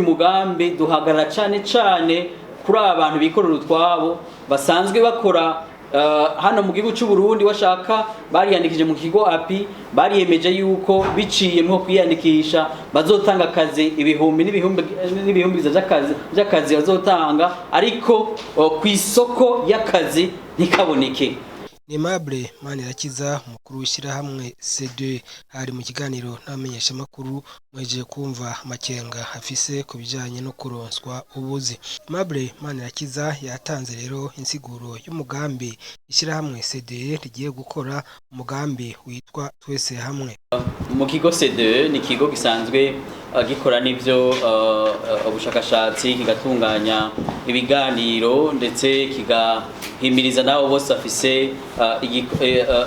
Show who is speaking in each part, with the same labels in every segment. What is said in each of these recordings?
Speaker 1: uyu mugambi duhagarara cane kuri abantu bikorera utwabo basanzwe bakora hano mu gihugu cy'u Burundi washaka bariyandikije mu kigo API bariyemeje yuko biciye mu kwiyandikisha bazotanga akazi ibihumbi n'ibihumbi by'akazi bazotanga ariko ku isoko y'akazi ntikaboneke.
Speaker 2: Aimable Manirakiza umukuru w'ishyirahamwe C2 hari mu kiganiro n'amenyesha makuru mwejeje kumva amakenga afise ku bijanye no kuronswa ubuzi. Aimable Manirakiza yatanze rero insiguro y'umugambi ishyirahamwe C2 rigiye gukora umugambi witwa twese hamwe.
Speaker 1: Mu kigo C2 ni kigo gisanzwe gikora n'ivyo ubushakashatsi kigatunganya ibiganiro ndetse kigahimiriza nabo bose bafise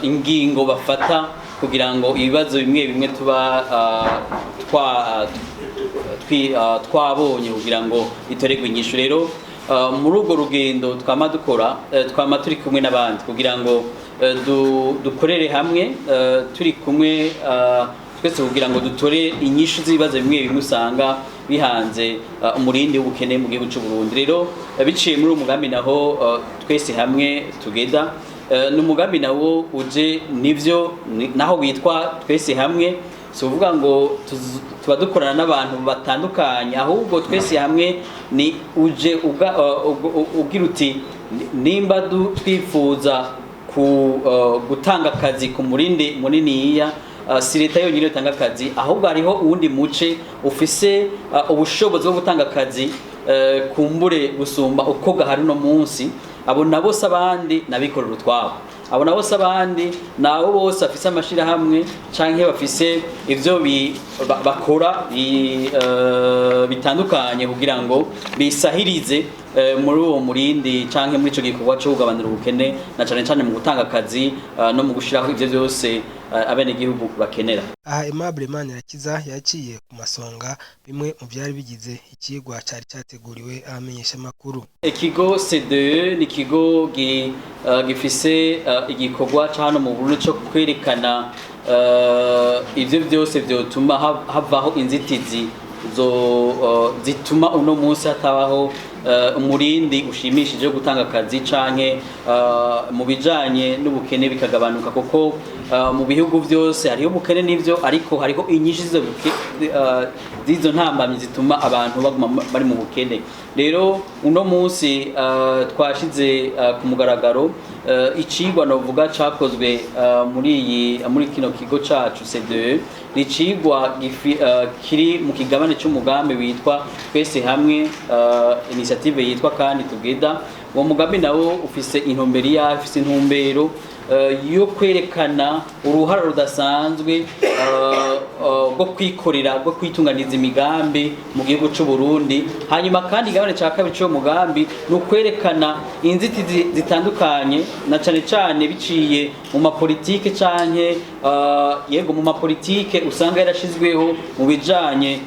Speaker 1: ingingo bafata kugira ngo ibibazo bimwe tuba twabonye kugira ngo bitoregwe inyishu. Rero muri urwo rugendo twama dukora twama turi kumwe n'abandi kugira ngo dukorere hamwe turi kumwe twese kugira ngo dutore inyishu z'ibibazo bimwe usanga bihanze umurindi w'ubukene mu gihugu cy'u Burundi. Rero biciye muri umugambi naho twese hamwe tugeda n'umugambi nawo uje nivyo naho witwa twese hamwe so uvuga ngo tuba dukorana n'abantu batandukanye ahubwo twese hamwe ni uje ugira uti nimba twifuza gutanga akazi ku murindi muniniya si leta yonyine itanga akazi ahubwo hariho uwundi muce ufise ubushobozi bwo gutanga akazi kumbure gusumba uko gahari no munsi abo nabo abandi nabikorera utwabo abo nabo abandi nabo bose afise amashira hamwe canke bafise ivyo bakora bitandukanye kugira ngo bisahirize muri uwo murindi canke muri ico gikorwa cyo kugabanira ubukene na cane mu gutanga akazi no mu gushiraho ivyo byose abene gihugu bakenera.
Speaker 2: Aha Aimable Manirakiza yaciye ku masonga bimwe mu byari bigize ikigwa cyari cyateguriwe abamenyesha makuru.
Speaker 1: Ikigo C2 ni kigo gifise igikorwa cyano mu Burundi cyo kwerekana ivyo byose byotuma havaho inzitizi zituma uno munsi hatabaho umurindi ushimishije gutanga akazi canke mu bijanye n'ubukene bikagabanuka kuko mu bihugu byose hariho ubukene n'ivyo ariko hariho inyinshi zizo ntambamye zituma abantu baguma bari mu bukene. Rero uno munsi twashize ku mugaragaro icigwa novuga cakozwe muri kino kigo cacu C2 nicigwa kiri mu kigabane cy'umugambi witwa twese hamwe initiative yitwa kandi tugeda. Uwo mugambi nawo ufise intumbero yo kwerekana uruhara rudasanzwe bwo kwikorera bwo kwitunganiza imigambi mu gihugu cy'u Burundi. Hanyuma kandi igabane cya kabiri cyo mugambi no kwerekana inzitizi zitandukanye na cane biciye mu mapolitike canke yego mu mapolitike usanga yarashizweho mu bijanye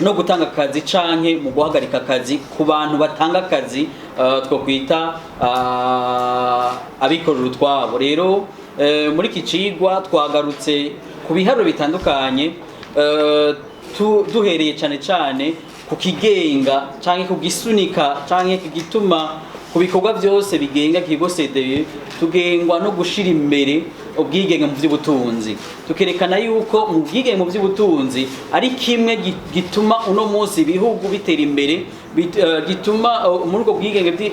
Speaker 1: no gutanga akazi canke mu guhagarika akazi ku bantu batanga akazi two kwita abikorera utwabo. Rero muri iki cigwa twagarutse ku biharuro bitandukanye duhereye cane ku kigenga canke ku gisunika canke kugituma ku bikorwa byose bigenga kigo C2 tugengwa no gushira imbere ubwigenge mu by'ubutunzi tukerekana yuko mu bwigenge mu by'ubutunzi ari kimwe gituma uno munsi bihugu bitera imbere gituma muri ubwo bwigenge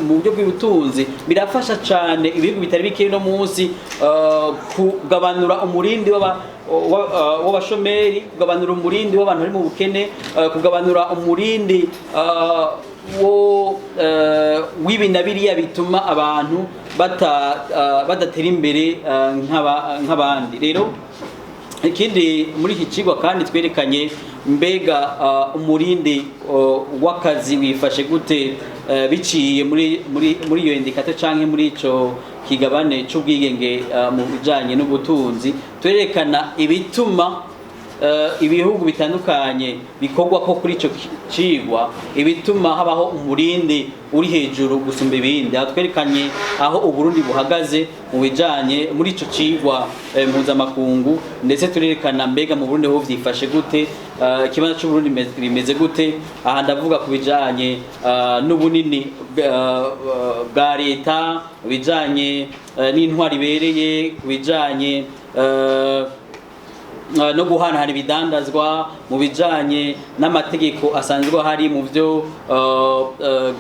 Speaker 1: mu buryo bw'ubutunzi birafasha cyane ibihugu bitari bike no munsi kugabanura umurindi w'abashomeri kugabanura umurindi w'abantu bari mu bukene kugabanura umurindi w'ibinabiriya bituma abantu badatera imbere nk'abandi. Rero ikindi muri iki cigwa kandi twerekanye mbega umurindi w'akazi wifashe gute biciye muri iyo indikator canke muri ico kigabane c'ubwigenge mu bijanye n'ubutunzi twerekana ibituma ibihugu bitandukanye bikorwa ko kuri ico cigwa ibituma habaho umurindi uri hejuru gusumba ibindi. Aho twerekanye aho Uburundi buhagaze mu bijanye muri ico cigwa mpuzamakungu, ndetse turerekana mbega mu Burundi ho vyifashe gute, ikibanza c'Uburundi bimeze gute. Aha ndavuga ku bijanye n'ubunini bwa leta, bijanye n'intwari ibereye, bijanye no guhanahana ibidandazwa, mu bijanye n'amategeko asanzwe hari mu byo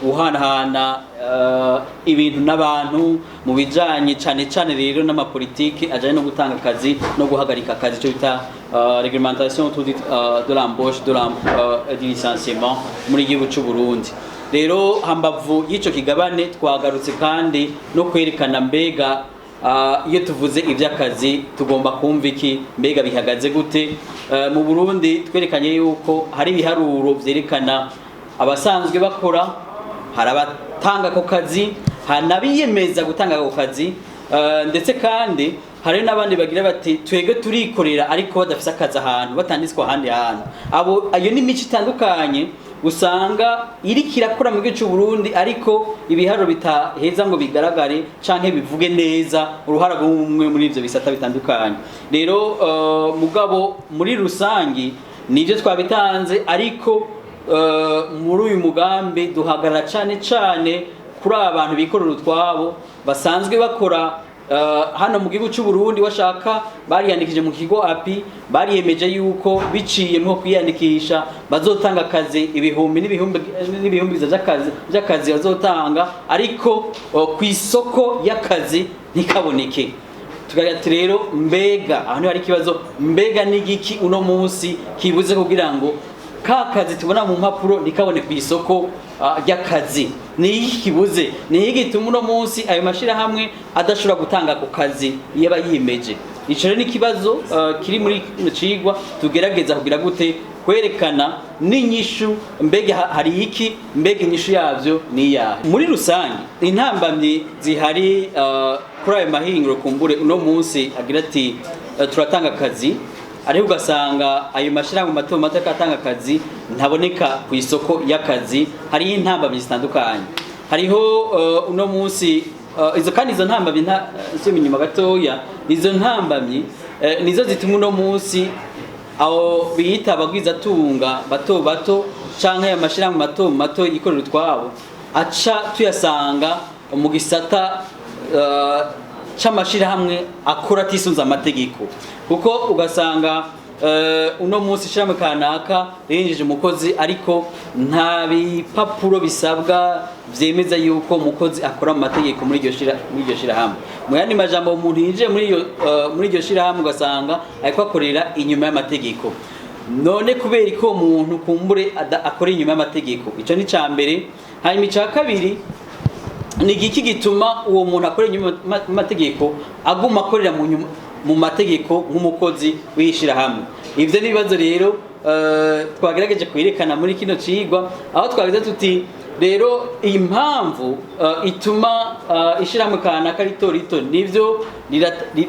Speaker 1: guhanahana ibintu n'abantu, mu bijanye cane rero n'amapolitiki ajanye no gutanga akazi no guhagarika akazi, cyo bita réglementation de l'embauche du licenciement muri gihugu cy'u Burundi. Rero hambavu y'ico kigabane twagarutse kandi no kwerekana mbega iyo tuvuze iby'akazi tugomba kumva iki, mbega bihagaze gute. Mu Burundi twerekanye yuko hari ibiharuro vyerekana abasanzwe bakora, hari abatanga ako kazi, hari n'abiyemeza gutanga ako kazi, ndetse kandi hari n'abandi bagira bati twege turikorera ariko badafise akazi ahantu, batanditswe ahandi hantu. Ayo ni imico itandukanye usanga iriko irakora mu gihugu cy'u Burundi, ariko ibiharuro bitaheza ngo bigaragare canke bivuge neza uruhara rw'umwe muri ivyo bisata bitandukanye. Rero mugabo muri rusangi nivyo twabitanze, ariko muri uyu mugambi duhagarara cane kuri abantu bikorera utwabo basanzwe bakora hano mu gihugu cy'u Burundi. Washaka bariyandikije mu kigo api, bariyemeje yuko biciye mu kwiyandikisha bazotanga akazi ibihumbi n'ibihumbi by'akazi bazotanga, ariko ku isoko y'akazi ntikaboneke. Tugati rero mbega aho hari ikibazo, mbega n'igiki uno munsi kibuze kugira ngo ka kazi tubona mu mpapuro nikabone ku isoko ry'akazi? Ni iki kibuze? Ni iki gituma uno munsi ayo mashira hamwe adashobora gutanga ku kazi iyo bayimeje? Ico rero ni kibazo kiri muri cigwa tugerageza kugira gute kwerekana n'inyishu, mbega hari iki, mbega inyishu yavyo ni yahe. Muri rusange intambamye zihari kuri ayo mahingiro kumbure uno munsi agira ati turatanga akazi, ariko ugasanga ayo mashirahamwe mato mato akatanga akazi ntaboneka ku isoko y'akazi. Hariho intambamyi zitandukanye, hariho uno munsi izo kandi izo ntambamyi nsubira inyuma gatoya, izo ntambamyi nizo zituma uno munsi aho biyita abagwizatunga bato bato canke ayo mashirahamwe mato mato yikorera utwabo aca tuyasanga mu gisata c'amashirahamwe akora atisunza amategeko, kuko ugasanga uno munsi ishirahamwe kanaka rinjije umukozi ariko nta bipapuro bisabwa vyemeza yuko umukozi akora mu mategeko muri iryo shirahamwe. Mu yandi majambo umuntu yinjiye muri iryo shirahamwe ugasanga ariko akorera inyuma y'amategeko. None kubera ko umuntu kumbure akora inyuma y'amategeko, ico ni cambere. Hanyuma ica kabiri ni igiki gituma uwo muntu akorera inyuma y'amategeko aguma akorera mu mategeko nk'umukozi wishira hamwe? Ivyo ni bibazo rero twagerageje kwerekana muri kino cigwa, aho twagize tuti rero impamvu ituma ishiramwe kanaka rito nivyo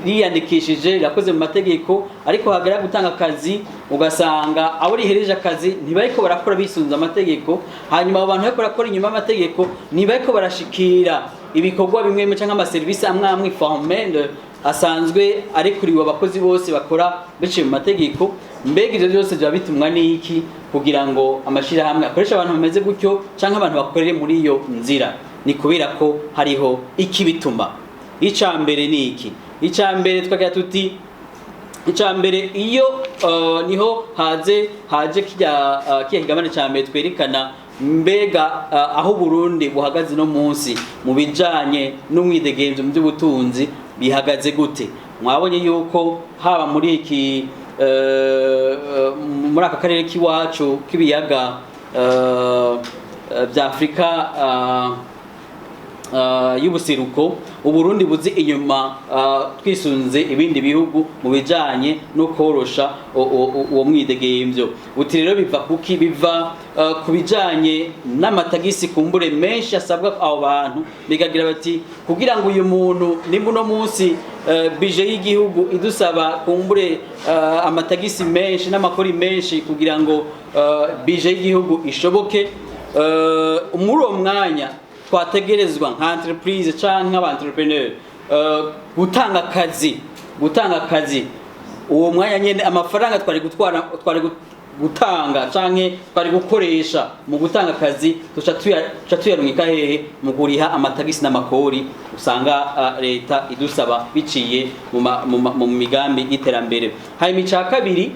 Speaker 1: riyandikishije rirakoze mu mategeko, ariko hagera gutanga akazi ugasanga abo rihereje akazi ntibariko barakora bisunza amategeko. Hanyuma abantu bariko barakora inyuma y'amategeko ntibariko barashikira ibikorwa bimwe canke amaserivisi amwe formel asanzwe arekuriwe abakozi bose bakora biciye mu mategeko. Mbega ivyo byose biba bitumwa n'iki kugira ngo amashirahamwe akoresha abantu bameze gutyo canke abantu bakorere muri iyo nzira? Ni kubera ko hariho ikibituma. Icambere ni iki? Icambere twagira tuti icambere iyo niho haje kijya kigabane cambere twerekana mbega aho Burundi buhagaze no munsi mu bijanye n'umwidegemvyo mu by'ubutunzi bihagaze gute. Mwabonye yuko haba muri iki muri aka karere k'iwacu k'ibiyaga bya Afrika y'ubuseruko Uburundi buzi inyuma twisunze ibindi bihugu mu bijanye no korosha uwo mwidegemvyo. Uti rero biva kuki? Biva ku bijanye n'amatagisi kumbure menshi asabwa abo bantu, bigagira bati kugira ngo uyu muntu nimba uno munsi bije y'igihugu idusaba kumbure amatagisi menshi n'amakori menshi kugira ngo bije y'igihugu ishoboke, muri uwo mwanya twategerezwa nka entreprise canke nk'abantrepreneur gutanga akazi uwo mwanya nyene amafaranga twari gutanga canke twari gukoresha mu gutanga akazi tuca tuyarungika hehe? Mu kuriha amatagisi n'amakori usanga leta idusaba biciye mu migambi y'iterambere. Hanyuma ica kabiri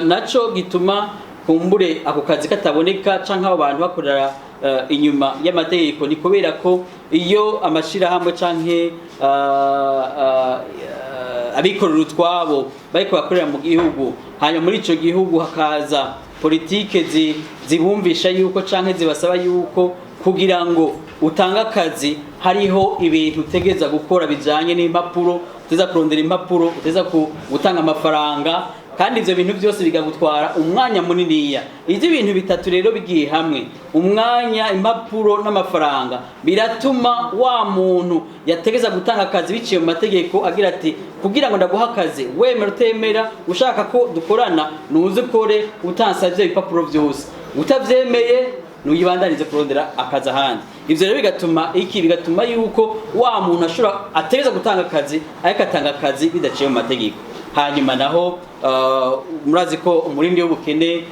Speaker 1: naco gituma kumbure ako kazi kataboneka canke abo bantu bakorera inyuma y'amategeko, ni kubera ko iyo amashirahamwe canke abikorera utwabo bariko bakorera mu gihugu, hanyuma muri ico gihugu hakaza politike zibumvisha yuko canke zibasaba yuko kugira ngo utanga akazi hariho ibintu utegeza gukora bijanye n'impapuro, uteza kurondera impapuro, uteza gutanga amafaranga, kandi ivyo bintu byose bigagutwara umwanya muniniya. Ivyo bintu bitatu rero bigiye hamwe, umwanya, impapuro n'amafaranga, biratuma wa muntu yategeza gutanga akazi biciye mu mategeko agira ati kugira ngo ndaguha akazi wemera utemera, ushaka ko dukorana nuze ukore utansavye ibipapuro byose, utavyemeye nuyibandanize kurondera akazi ahandi. Ivyo rero bigatuma yuko wa muntu ashobora ategeza gutanga akazi ariko atanga akazi bidaciye mu mategeko. Hanyuma naho murazi ko umurindi w'ubukene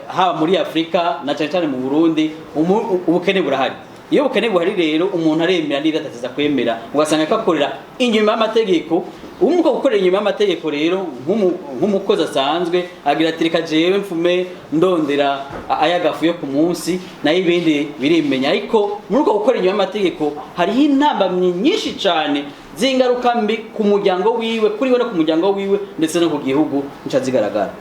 Speaker 1: haba muri Afrika na cyane mu Burundi ubukene burahari. Iyo ubukene buhari rero umuntu aremera n'ibyo atatiza kwemera, ugasanga akakorera inyuma y'amategeko. Umuko gukorera inyuma y'amategeko rero nk'umukozi asanzwe agira ati reka jewe mfume ndondera ayagafu yo ku munsi nayo ibindi birimenya. Ariko muri uko gukorera inyuma y'amategeko hariho intambamyi nyinshi cyane z'ingaruka mbi ku muryango wiwe, kuri we no ku muryango wiwe ndetse no ku gihugu nca zigaragara.